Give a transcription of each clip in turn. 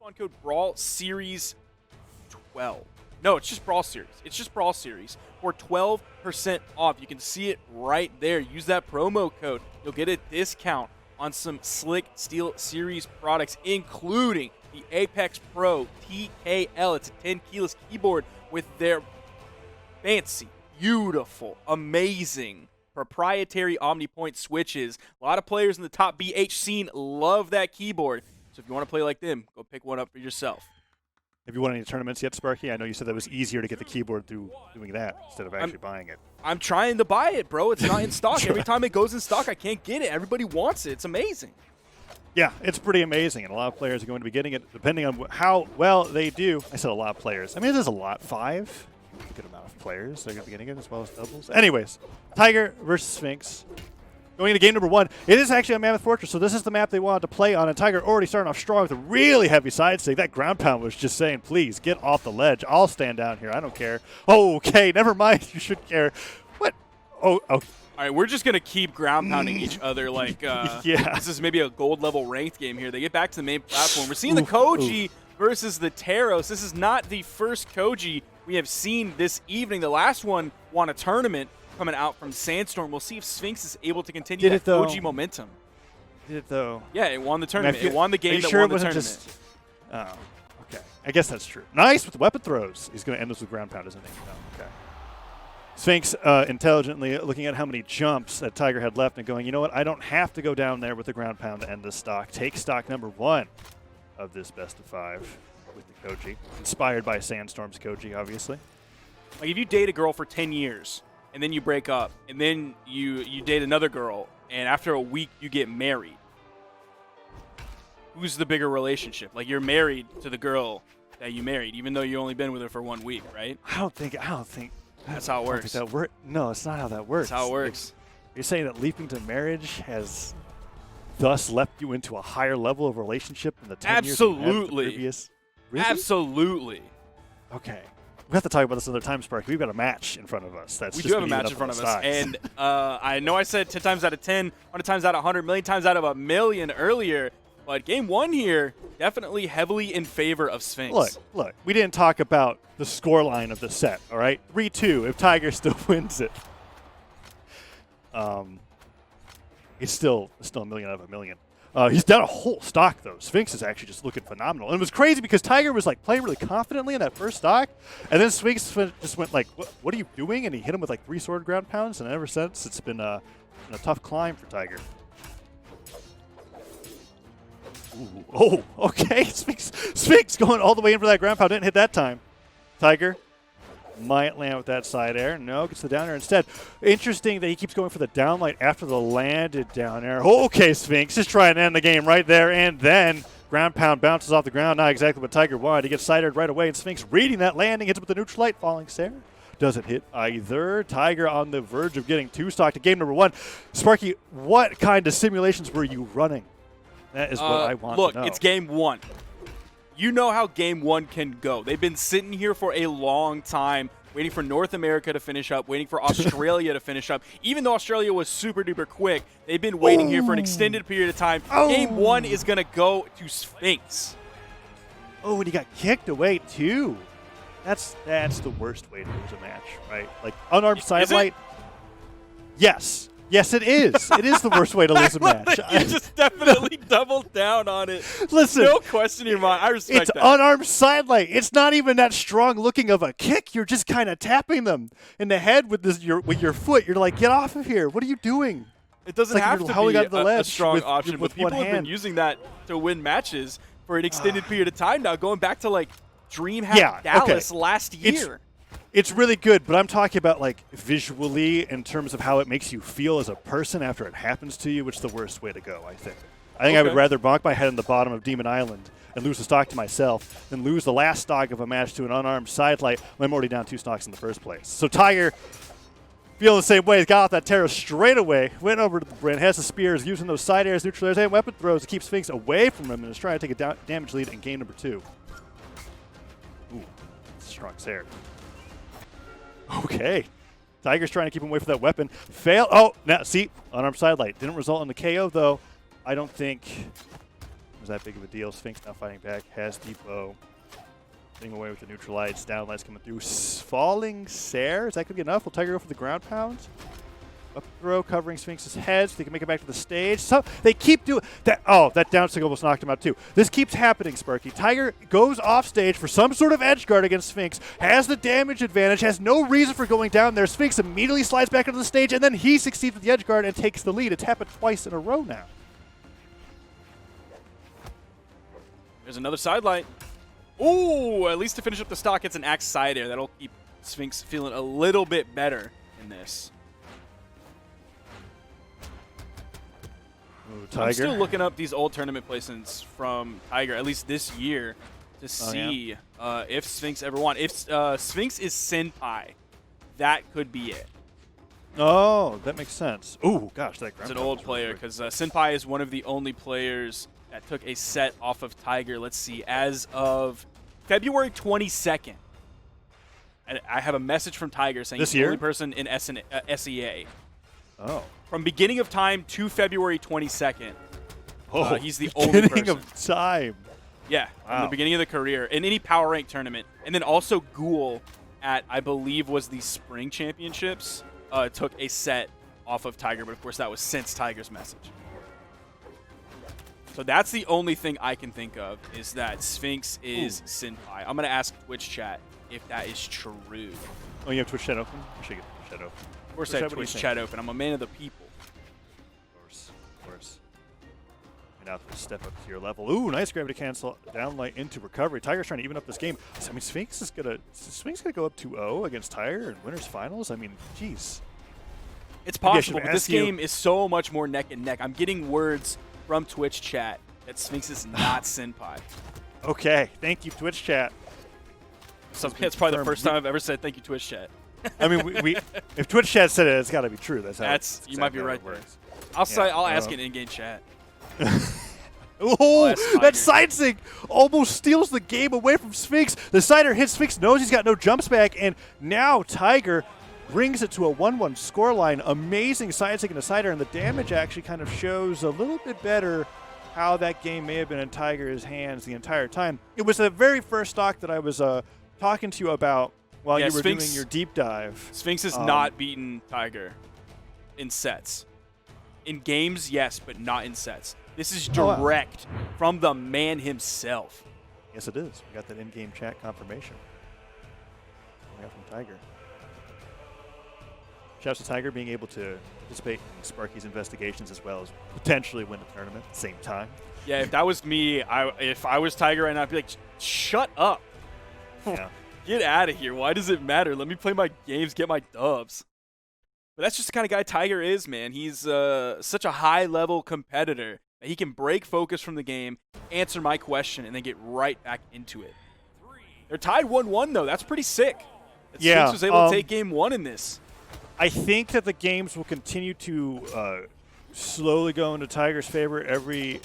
coupon code Brawl Series 12. No, it's just Brawl Series. It's just Brawl Series for 12% off. You can see it right there. Use that promo code. You'll get a discount on some slick Steelseries products, including the Apex Pro TKL. It's a 10 keyless keyboard with their fancy, beautiful, amazing proprietary OmniPoint switches. A lot of players in the top BH scene love that keyboard. So if you want to play like them, go pick one up for yourself. Have you won any tournaments yet, Sparky? I know you said that it was easier to get the keyboard through doing that instead of actually buying it. I'm trying to buy it, bro. It's not in stock. Sure. Every time it goes in stock, I can't get it. Everybody wants it. It's amazing. Yeah, it's pretty amazing, and a lot of players are going to be getting it depending on how well they do. I said a lot of players. I mean, there's a lot. 5? A good amount of players. They're going to be getting it as well as doubles. Anyways, Tiger versus Sphinx. Going into game number 1, it is actually a Mammoth Fortress, so this is the map they wanted to play on, and Tiger already starting off strong with a really heavy side stick. That ground pound was just saying, please, get off the ledge. I'll stand down here. I don't care. Oh, okay, never mind. You should care. What? Oh, okay. All right, we're just going to keep ground pounding each other like yeah. This is maybe a gold level ranked game here. They get back to the main platform. We're seeing the Koji versus the Taros. This is not the first Koji we have seen this evening. The last one won a tournament coming out from Sandstorm. We'll see if Sphinx is able to continue that Koji momentum. Did it, though? Yeah, it won the tournament. It won the game that sure won it the wasn't tournament. Just, oh, okay. I guess that's true. Nice with the weapon throws. He's going to end this with ground pound, isn't he? No, okay. Sphinx intelligently looking at how many jumps that Tiger had left and going, you know what, I don't have to go down there with the ground pound to end this stock. Take stock number 1 of this best of 5 with the Koji. Inspired by Sandstorm's Koji, obviously. Like if you date a girl for 10 years and then you break up and then you date another girl and after a week you get married, who's the bigger relationship? Like you're married to the girl that you married even though you only been with her for 1 week, right? I don't think that's how it works. No, it's not how that works. That's how it works. You're saying that leaping to marriage has thus left you into a higher level of relationship than the 10 years you had the previous? Really? Absolutely. Okay. We have to talk about this another time, Sparky. We've got a match in front of us. We do have a match in front of us. And I know I said 10 times out of 10, 100 times out of 100, million times out of a million earlier. But game 1 here, definitely heavily in favor of Sphinx. Look, we didn't talk about the scoreline of the set, all right? 3-2 if Tiger still wins it. It's still a million out of a million. He's down a whole stock, though. Sphinx is actually just looking phenomenal. And it was crazy because Tiger was like playing really confidently in that first stock, and then Sphinx just went like, what are you doing? And he hit him with like 3 sword ground pounds, and ever since it's been a tough climb for Tiger. Ooh, oh, okay. Sphinx going all the way in for that ground pound. Didn't hit that time. Tiger might land with that side air. No, gets the down air instead. Interesting that he keeps going for the downlight after the landed down air. Okay, Sphinx, just try and end the game right there. And then ground pound bounces off the ground. Not exactly what Tiger wanted. He gets side aired right away. And Sphinx reading that landing, hits with the neutral light, falling stare. Doesn't hit either. Tiger on the verge of getting 2 stock to game number 1. Sparky, what kind of simulations were you running? That is what I want to know. Look, it's game 1. You know how game 1 can go. They've been sitting here for a long time, waiting for North America to finish up, waiting for Australia to finish up. Even though Australia was super duper quick, they've been waiting here for an extended period of time. Game 1 is going to go to Sphinx. Oh, and he got kicked away too. That's the worst way to lose a match, right? Like unarmed sidelight. Yes. Yes, it is. It is the worst way to lose a match. You just definitely doubled down on it. Listen. No question in your mind. I respect that. It's unarmed sidelight. It's not even that strong looking of a kick. You're just kind of tapping them in the head with your foot. You're like, get off of here. What are you doing? It doesn't have to be a strong option, but people have been using that to win matches for an extended period of time now, going back to like DreamHack Dallas last year. It's really good, but I'm talking about like visually in terms of how it makes you feel as a person after it happens to you, which is the worst way to go, I think. I would rather bonk my head in the bottom of Demon Island and lose the stock to myself than lose the last stock of a match to an unarmed sidelight when I'm already down 2 stocks in the first place. So Tiger, feeling the same way, got off that terror straight away, went over to the Bryn, has the spears, using those side airs, neutral airs, and weapon throws to keep Sphinx away from him and is trying to take a damage lead in game number 2. Ooh, strong stare. Okay. Tiger's trying to keep him away from that weapon. Fail. Oh, now see, unarmed sidelight. Didn't result in the KO, though. I don't think was that big of a deal. Sphinx now fighting back, has the bow. Getting away with the neutral lights, down lights coming through. Falling Sare, is that going to be enough? Will Tiger go for the ground pound? Up throw, covering Sphinx's head so they can make it back to the stage. So they keep doing that. Oh, that down stick almost knocked him out too. This keeps happening, Sparky. Tiger goes off stage for some sort of edge guard against Sphinx, has the damage advantage, has no reason for going down there. Sphinx immediately slides back into the stage, and then he succeeds with the edge guard and takes the lead. It's happened twice in a row now. There's another side light. Ooh, at least to finish up the stock, it's an axe side air. That'll keep Sphinx feeling a little bit better in this. Ooh, Tiger. I'm still looking up these old tournament placements from Tiger, at least this year, to see if Sphinx ever won. If Sphinx is Senpai, that could be it. Oh, that makes sense. Ooh, gosh, that It's an old player because Senpai is one of the only players that took a set off of Tiger. Let's see, as of February 22nd. And I have a message from Tiger saying he's the only person in SEA. Oh. From beginning of time to February 22nd. Oh, he's the only person. Beginning of time. Yeah, wow. From the beginning of the career. In any power rank tournament. And then also Ghoul at, I believe, was the Spring Championships, took a set off of Tiger. But, of course, that was since Tiger's message. So that's the only thing I can think of is that Sphinx is Senpai. I'm going to ask Twitch chat if that is true. Oh, you have Twitch chat open? I should get Twitch chat open. Of course I have Twitch chat open. I'm a man of the people. Of course. And now to step up to your level. Ooh, nice gravity cancel. Downlight into recovery. Tiger's trying to even up this game. I mean, Sphinx is gonna go up 2-0 against Tiger in winners finals. I mean, jeez. It's possible, but this game is so much more neck and neck. I'm getting words from Twitch chat that Sphinx is not Senpai. Okay, thank you, Twitch chat. So it's probably the first time I've ever said thank you, Twitch chat. I mean, we if Twitch chat said it, it's got to be true. That's you might be right there. I'll ask in in-game chat. Oh, that side sync almost steals the game away from Sphinx. The sider hits Sphinx, knows he's got no jumps back, and now Tiger brings it to a 1-1 scoreline. Amazing side sync in the sider, and the damage actually kind of shows a little bit better how that game may have been in Tiger's hands the entire time. It was the very first stock that I was talking to you about while you were doing your deep dive. Sphinx has not beaten Tiger in sets. In games, yes, but not in sets. This is direct from the man himself. Yes, it is. We got that in-game chat confirmation. We got from Tiger. Shouts to Tiger being able to participate in Sparky's investigations as well as potentially win the tournament at the same time. Yeah, if that was me, if I was Tiger right now, I'd be like, shut up. Yeah. Get out of here. Why does it matter? Let me play my games, get my dubs. But that's just the kind of guy Tiger is, man. He's such a high-level competitor that he can break focus from the game, answer my question, and then get right back into it. They're tied 1-1, though. That's pretty sick. Sphinx was able to take game one in this. I think that the games will continue to slowly go into Tiger's favor every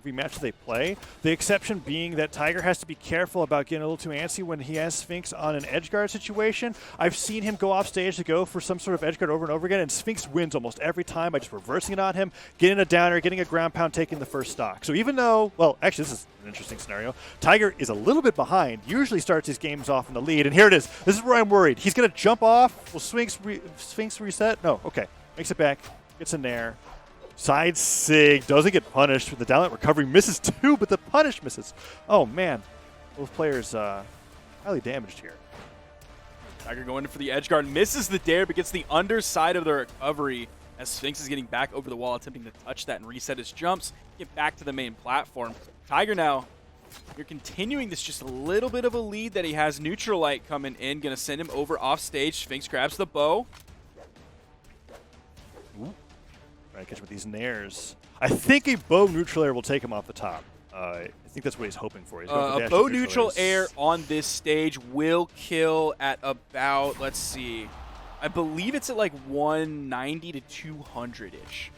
match they play. The exception being that Tiger has to be careful about getting a little too antsy when he has Sphinx on an edge guard situation. I've seen him go off stage to go for some sort of edge guard over and over again, and Sphinx wins almost every time by just reversing it on him, getting a downer, getting a ground pound, taking the first stock. So even though, well, actually this is an interesting scenario, Tiger is a little bit behind, usually starts his games off in the lead, and here it is. This is where I'm worried. He's going to jump off. Will Sphinx reset? No. Okay. Makes it back. Gets in there. Side sig, doesn't get punished. The downlight recovery misses too, but the punish misses. Oh, man. Both players highly damaged here. Tiger going in for the edge guard, misses the dare, but gets the underside of the recovery as Sphinx is getting back over the wall, attempting to touch that and reset his jumps, get back to the main platform. Tiger now, you're continuing this just a little bit of a lead that he has. Neutral light coming in, going to send him over off stage. Sphinx grabs the bow. Right, catch him with these nairs. I think a bow neutral air will take him off the top. I think that's what he's hoping for. He's A bow neutral air on this stage will kill at about, let's see, I believe it's at like 190 to 200-ish.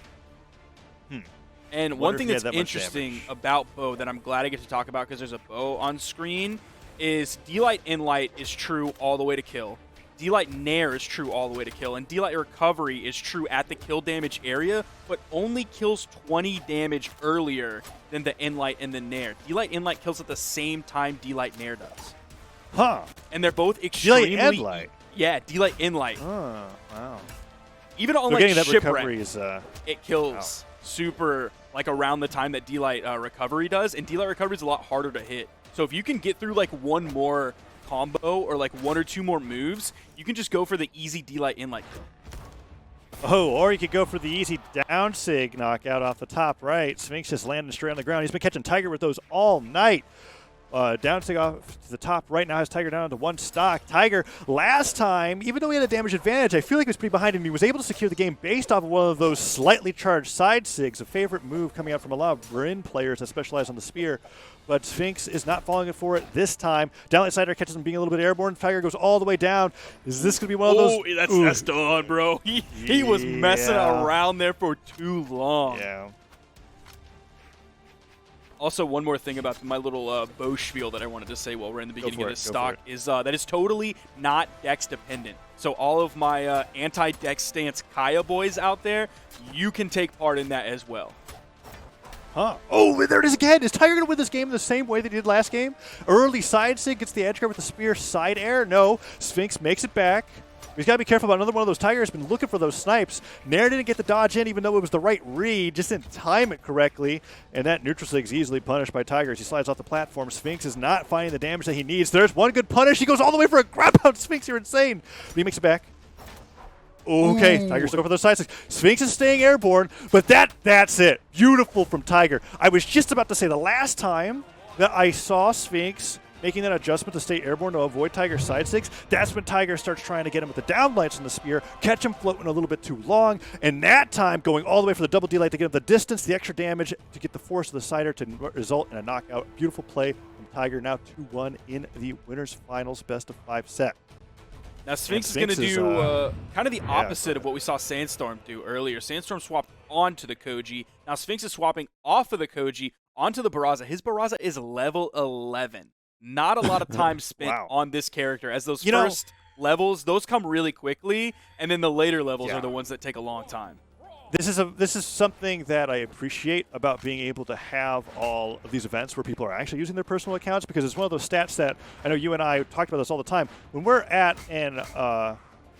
And one thing that's interesting about bow that I'm glad I get to talk about because there's a bow on screen is D-light in light is true all the way to kill. D-Light Nair is true all the way to kill, and D-Light Recovery is true at the kill damage area, but only kills 20 damage earlier than the Inlight and the Nair. D-Light Inlight kills at the same time D-Light Nair does. Huh. And they're both extremely... D-Light Inlight? Yeah, D-Light Inlight. Oh, wow. Even on, so like, that Shipwreck, recovery is, it kills super, like, around the time that D-Light Recovery does, and D-Light Recovery is a lot harder to hit. So if you can get through, like, one more combo or, like, 1 or 2 more moves, you can just go for the easy D-Light Inlight kill. Oh, or you could go for the easy down sig knockout off the top right. Sphinx just landing straight on the ground. He's been catching Tiger with those all night. Down sig off to the top right now has Tiger down to 1 stock. Tiger, last time, even though he had a damage advantage, I feel like he was pretty behind and he was able to secure the game based off of one of those slightly charged side sigs, a favorite move coming out from a lot of Bryn players that specialize on the spear. But Sphinx is not falling for it this time. Downlight Sider catches him being a little bit airborne. Tiger goes all the way down. Is this going to be one of those? Oh, that's done, bro. He was messing around there for too long. Yeah. Also, one more thing about my little bow spiel that I wanted to say while we're in the beginning of this stock is that it's totally not dex dependent. So all of my anti-dex stance Kaya boys out there, you can take part in that as well. Huh. Oh, there it is again. Is Tiger going to win this game the same way they did last game? Early side sig, gets the edge guard with the spear, side air. No. Sphinx makes it back. He's got to be careful about another one of those. Tiger's been looking for those snipes. Nair didn't get the dodge in, even though it was the right read. Just didn't time it correctly. And that neutral sig's easily punished by Tiger as he slides off the platform. Sphinx is not finding the damage that he needs. There's one good punish. He goes all the way for a grab out. Sphinx, you're insane. But he makes it back. Okay, Tiger's still going for those side sigs. Sphinx is staying airborne, but that's it. Beautiful from Tiger. I was just about to say the last time that I saw Sphinx making that adjustment to stay airborne to avoid Tiger's side sigs, that's when Tiger starts trying to get him with the downlights on the spear, catch him floating a little bit too long, and that time going all the way for the double D-light to get him the distance, the extra damage, to get the force of the Cider to result in a knockout. Beautiful play from Tiger, now 2-1 in the winners finals best of 5 set. Now Sphinx is going to do kind of the opposite of what we saw Sandstorm do earlier. Sandstorm swapped onto the Koji. Now Sphinx is swapping off of the Koji onto the Barraza. His Barraza is level 11. Not a lot of time spent on this character, as those first levels, those come really quickly, and then the later levels are the ones that take a long time. This is something that I appreciate about being able to have all of these events where people are actually using their personal accounts, because it's one of those stats that I know you and I talked about this all the time. When we're at an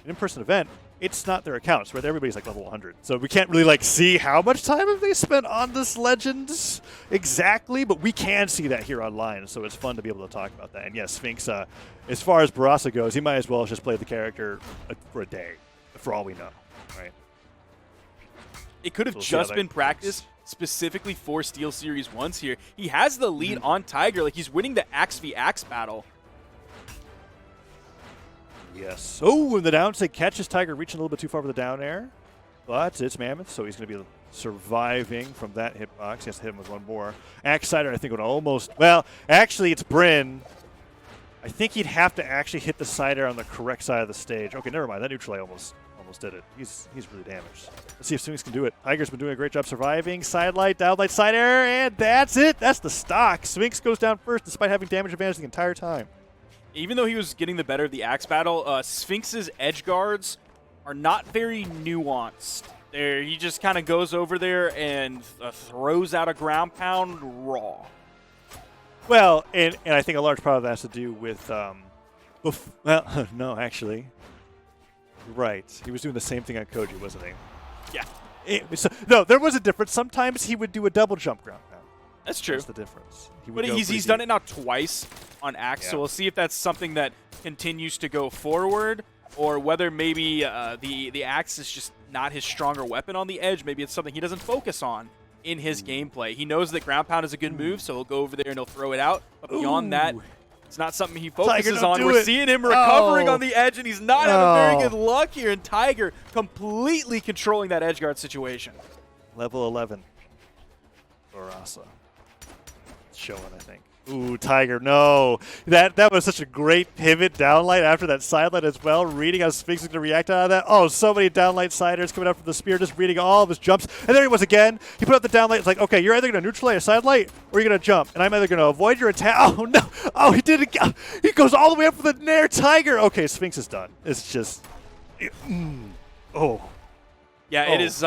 in-person event, it's not their accounts, right? Everybody's like level 100. So we can't really like see how much time have they spent on this Legends exactly, but we can see that here online. So it's fun to be able to talk about that. And yes, Sphinx, as far as Barraza goes, he might as well just play the character for a day, for all we know, right? It could have just been practice specifically for Steelseries once here. He has the lead on Tiger. Like, he's winning the Axe v Axe battle. Yes. Oh, and the down sig catches Tiger reaching a little bit too far for the down air. But it's Mammoth, so he's going to be surviving from that hitbox. He has to hit him with one more. Axe Cider, I think, would almost... Well, actually, it's Bryn. I think he'd have to actually hit the Cider on the correct side of the stage. Okay, never mind. That neutral almost did it. He's really damaged. Let's see if Sphinx can do it. Tiger's been doing a great job surviving. Sidelight, downlight, side air, and that's it. That's the stock. Sphinx goes down first despite having damage advantage the entire time. Even though he was getting the better of the Axe battle, Sphinx's edge guards are not very nuanced. He just kind of goes over there and throws out a ground pound raw. Well, and I think a large part of that has to do with, well, no, actually. Right. He was doing the same thing on Koji, wasn't he? Yeah. No, there was a difference. Sometimes he would do a double jump ground pound. That's true. That's the difference. But he's done it now twice on Axe, so we'll see if that's something that continues to go forward, or whether maybe the Axe is just not his stronger weapon on the edge. Maybe it's something he doesn't focus on in his gameplay. He knows that ground pound is a good move, so he'll go over there and he'll throw it out. But beyond that, it's not something he focuses on. We're seeing him recovering on the edge, and he's not having very good luck here. And Tiger completely controlling that edge guard situation. Level 11. Barraza. It's showing, I think. Ooh, Tiger, no. That was such a great pivot downlight after that sidelight as well. Reading how Sphinx is going to react out of that. Oh, so many downlight siders coming up from the spear, just reading all of his jumps. And there he was again. He put up the downlight. It's like, okay, you're either going to neutralize a sidelight or you're going to jump. And I'm either going to avoid your attack. Oh, no. Oh, he did it. He goes all the way up for the Nair Tiger. Okay, Sphinx is done. It's just... Oh. Yeah, it is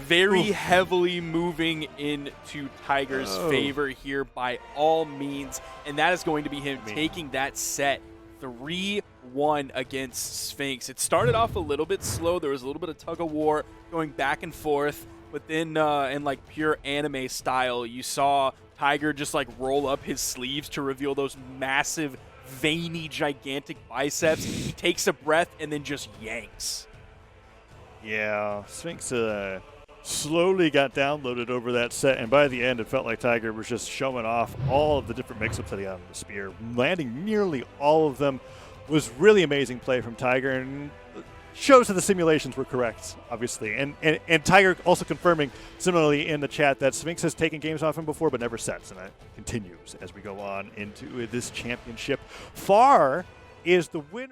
very heavily moving into Tiger's favor here by all means, and that is going to be him taking that set 3-1 against Sphinx. It started off a little bit slow. There was a little bit of tug-of-war going back and forth, but then in like pure anime style, you saw Tiger just like roll up his sleeves to reveal those massive, veiny, gigantic biceps. He takes a breath and then just yanks. Yeah, Sphinx slowly got downloaded over that set, and by the end, it felt like Tiger was just showing off all of the different mix-ups that he had on the spear. Landing nearly all of them was really amazing play from Tiger, and shows that the simulations were correct, obviously. And Tiger also confirming, similarly in the chat, that Sphinx has taken games off him before, but never sets, and that continues as we go on into this championship. Far is the winner.